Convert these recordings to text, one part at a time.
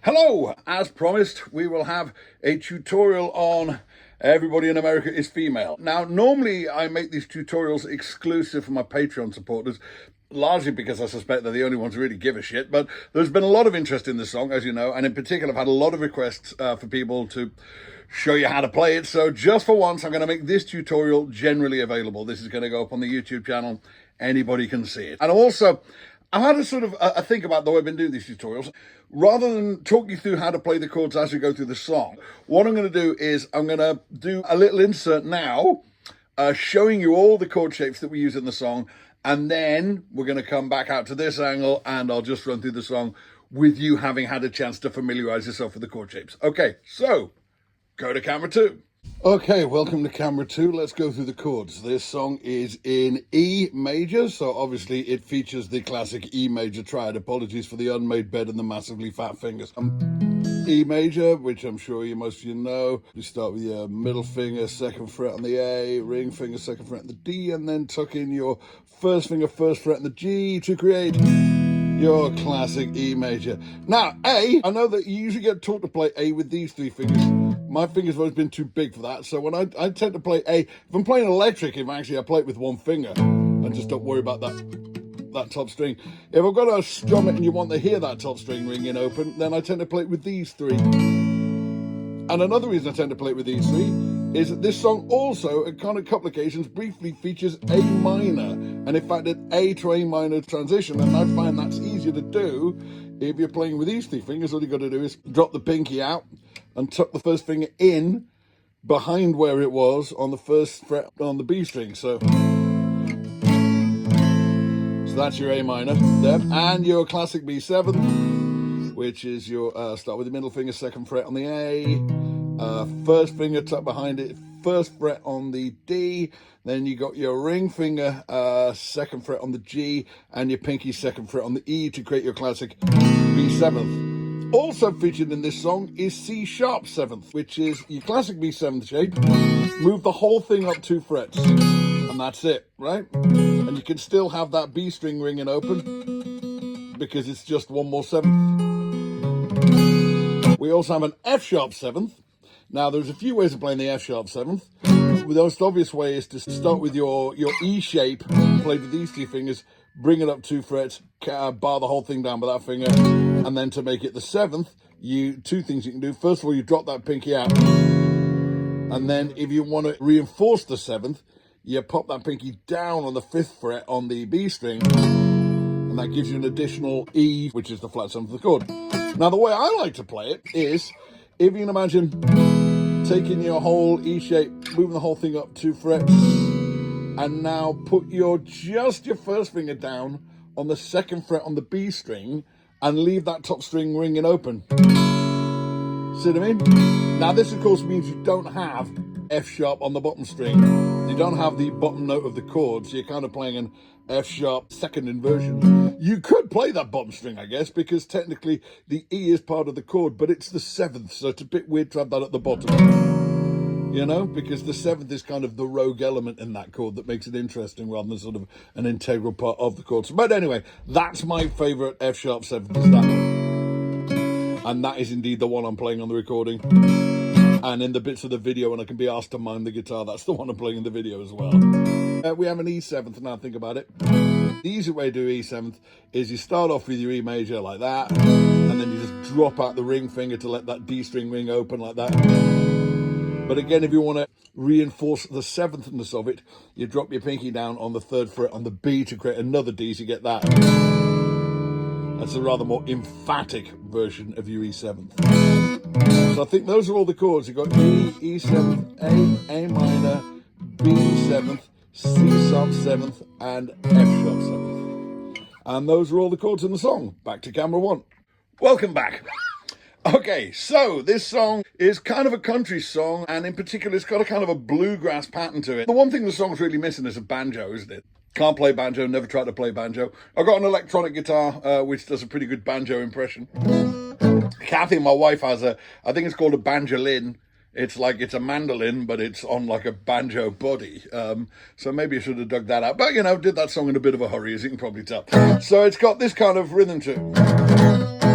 Hello! As promised, we will have a tutorial on Everybody in America is Female. Now, normally I make these tutorials exclusive for my Patreon supporters, largely because I suspect they're the only ones who really give a shit, but there's been a lot of interest in this song, as you know, and in particular I've had a lot of requests for people to show you how to play it, so just for once I'm going to make this tutorial generally available. This is going to go up on the YouTube channel. Anybody can see it. And also, I've had a sort of a think about the way I've been doing these tutorials. Rather than talk you through how to play the chords as we go through the song, what I'm going to do is I'm going to do a little insert now showing you all the chord shapes that we use in the song, and then we're going to come back out to this angle and I'll just run through the song with you having had a chance to familiarize yourself with the chord shapes. Okay, so go to camera 2. Okay, welcome to camera 2. Let's go through the chords. This song is in E major, so obviously it features the classic E major triad. Apologies for the unmade bed and the massively fat fingers. E major, which I'm sure most of you know. You start with your middle finger, second fret on the A, ring finger, second fret on the D, and then tuck in your first finger, first fret on the G to create your classic E major. Now, A, I know that you usually get taught to play A with these three fingers. My fingers have always been too big for that, so when I tend to play A, if I'm playing electric, if actually I play it with one finger, and just don't worry about that top string. If I've got to strum it and you want to hear that top string ringing open, then I tend to play it with these three. And another reason I tend to play it with these three is that this song also, at kind of couple occasions, briefly features A minor. And in fact, an A to A minor transition, and I find that's easier to do if you're playing with these three fingers. All you've got to do is drop the pinky out and tuck the first finger in behind where it was on the first fret on the B string. So that's your A minor there. And your classic B7, which is your, start with the middle finger, second fret on the A, first finger tucked behind it, first fret on the D, then you got your ring finger, second fret on the G, and your pinky second fret on the E to create your classic B7th. Also featured in this song is C sharp 7th, which is your classic B7th shape. Move the whole thing up 2 frets, and that's it, right? And you can still have that B string ringing open because it's just one more 7th. We also have an F sharp 7th. Now, there's a few ways of playing the F sharp 7th. The most obvious way is to start with your E shape, played with these two fingers, bring it up 2 frets, bar the whole thing down with that finger, and then to make it the 7th, two things you can do. First of all, you drop that pinky out, and then if you want to reinforce the 7th, you pop that pinky down on the 5th fret on the B string, and that gives you an additional E, which is the flat 7th of the chord. Now, the way I like to play it is, if you can imagine taking your whole E shape, moving the whole thing up 2 frets, and now put just your first finger down on the 2nd fret on the B string and leave that top string ringing open. See what I mean? Now, this, of course, means you don't have F sharp on the bottom string. You don't have the bottom note of the chord, so you're kind of playing an F sharp second inversion. You could play that bottom string, I guess, because technically the E is part of the chord, but it's the 7th, so it's a bit weird to have that at the bottom. You know, because the 7th is kind of the rogue element in that chord that makes it interesting rather than sort of an integral part of the chord. But anyway, that's my favourite F sharp 7th, is that one. And that is indeed the one I'm playing on the recording. And in the bits of the video when I can be asked to mime the guitar, that's the one I'm playing in the video as well. We have an E7th now, think about it. The easy way to do E7th is you start off with your E major like that, and then you just drop out the ring finger to let that D string ring open like that. But again, if you want to reinforce the 7thness of it, you drop your pinky down on the 3rd fret on the B to create another D, so you get that. That's a rather more emphatic version of your E7th. So I think those are all the chords. You've got E, E7th, A minor, B7th, C sharp 7th, and F sharp 7th. And those are all the chords in the song. Back to camera 1. Welcome back. Okay, so this song is kind of a country song, and in particular, it's got a kind of a bluegrass pattern to it. The one thing the song's really missing is a banjo, isn't it? Can't play banjo, never tried to play banjo. I've got an electronic guitar, which does a pretty good banjo impression. Kathy, my wife, has I think it's called a banjolin. It's a mandolin, but it's on like a banjo body. So maybe I should have dug that out. But, you know, did that song in a bit of a hurry, as you can probably tell. So it's got this kind of rhythm to it.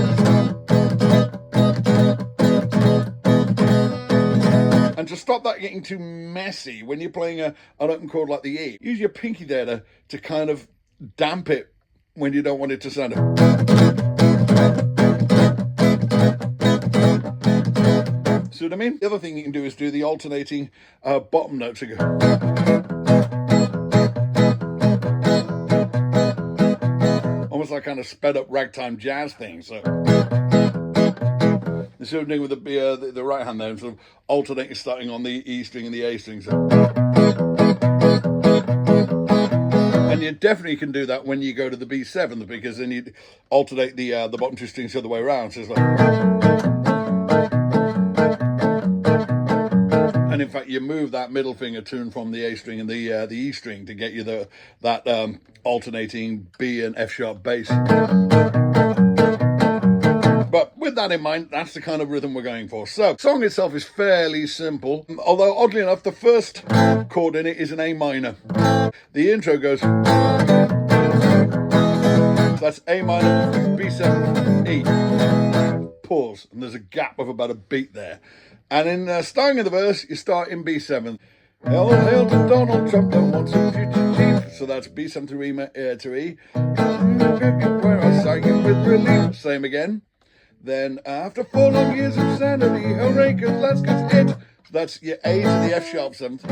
to stop that getting too messy, when you're playing an open chord like the E, use your pinky there to kind of damp it when you don't want it to sound. See what I mean? The other thing you can do is do the alternating bottom notes again. Almost like kind of sped up ragtime jazz thing. So instead of doing with the right hand there, sort of alternating, starting on the E string and the A string. So. And you definitely can do that when you go to the B7, because then you alternate the bottom two strings the other way around. So it's like, and in fact, you move that middle finger tune from the A string and the E string to get you that alternating B and F sharp bass. But with that in mind, that's the kind of rhythm we're going for. So, the song itself is fairly simple, although oddly enough, the first chord in it is an A minor. The intro goes, so that's A minor, B7, E, pause, and there's a gap of about a beat there. And in starting of the verse, you start in B7. Hail, hail to Donald Trump, the once and future chief. So that's B7 to E. Where I sang it with relief. Same again. Then after 4 long years of sanity, hooray, cause that's it. So that's your A to the F sharp 7th.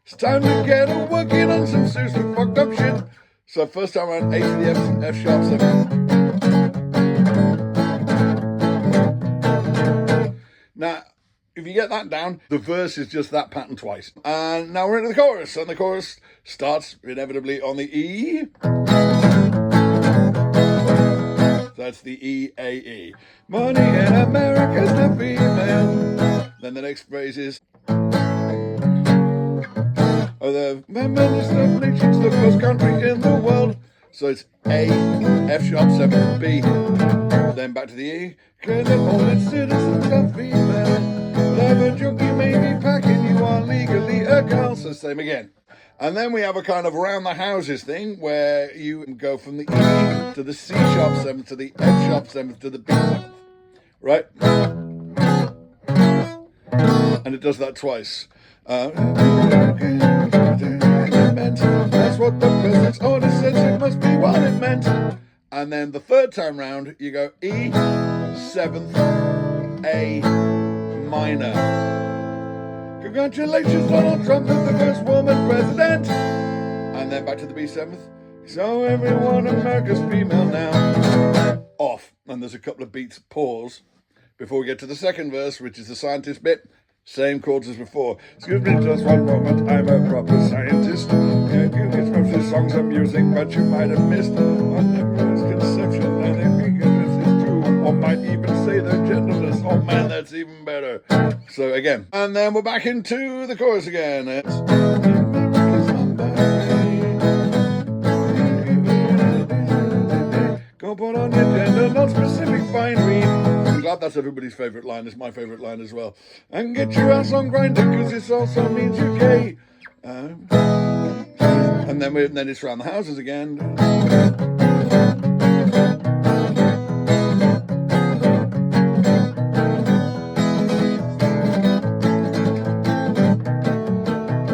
It's time to get working on some seriously fucked up shit. So first time around, A to the F sharp 7th. Now, if you get that down, the verse is just that pattern twice. And now we're into the chorus, and the chorus starts inevitably on the E. That's the E, A, E. Money in America's the female. Then the next phrase is, oh, the feminist of nations, the first country in the world. So it's A, F sharp 7, B. Then back to the E. Cause all its citizens are female. Love a junkie may be packing, you are legally a girl. So same again. And then we have a kind of round the houses thing where you go from the E to the C sharp 7th to the F sharp 7th to the B 7th. Right? And it does that twice. That's what the president's order says, it must be what it meant. And then the third time round, you go E, 7th, A, minor. Congratulations, Donald Trump is the first woman president. And then back to the B7th. So everyone, America's female now. Off. And there's a couple of beats pause before we get to the second verse, which is the scientist bit. Same chords as before. Excuse me just one moment, I'm a proper scientist. It's mostly songs I'm using, but you might have missed on the misconception. I think this is true. Or might even say they're genderless. Oh man, that's even better. So again. And then we're back into the chorus again. It's go put on your gender, not specific binary. I'm glad that's everybody's favourite line. It's my favourite line as well. And get your ass on grinder, because this also means you're gay. And then it's round the houses again.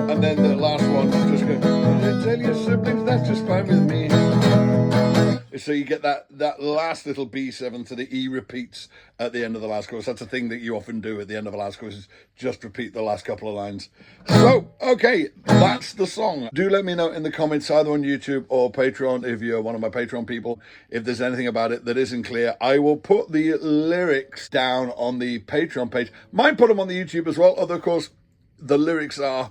And then the last one, just go, tell your siblings that's just fine with me. So you get that last little B7 to the E repeats at the end of the last chorus. That's a thing that you often do at the end of the last chorus, is just repeat the last couple of lines. So, okay, that's the song. Do let me know in the comments, either on YouTube or Patreon, if you're one of my Patreon people, if there's anything about it that isn't clear. I will put the lyrics down on the Patreon page. Might put them on the YouTube as well, although of course the lyrics are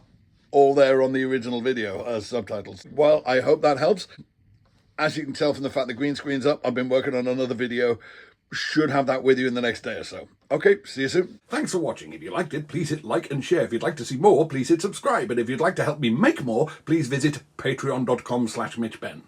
all there on the original video as subtitles. Well, I hope that helps. As you can tell from the fact the green screen's up, I've been working on another video. Should have that with you in the next day or so. Okay, see you soon. Thanks for watching. If you liked it, please hit like and share. If you'd like to see more, please hit subscribe. And if you'd like to help me make more, please visit patreon.com/MitchBen.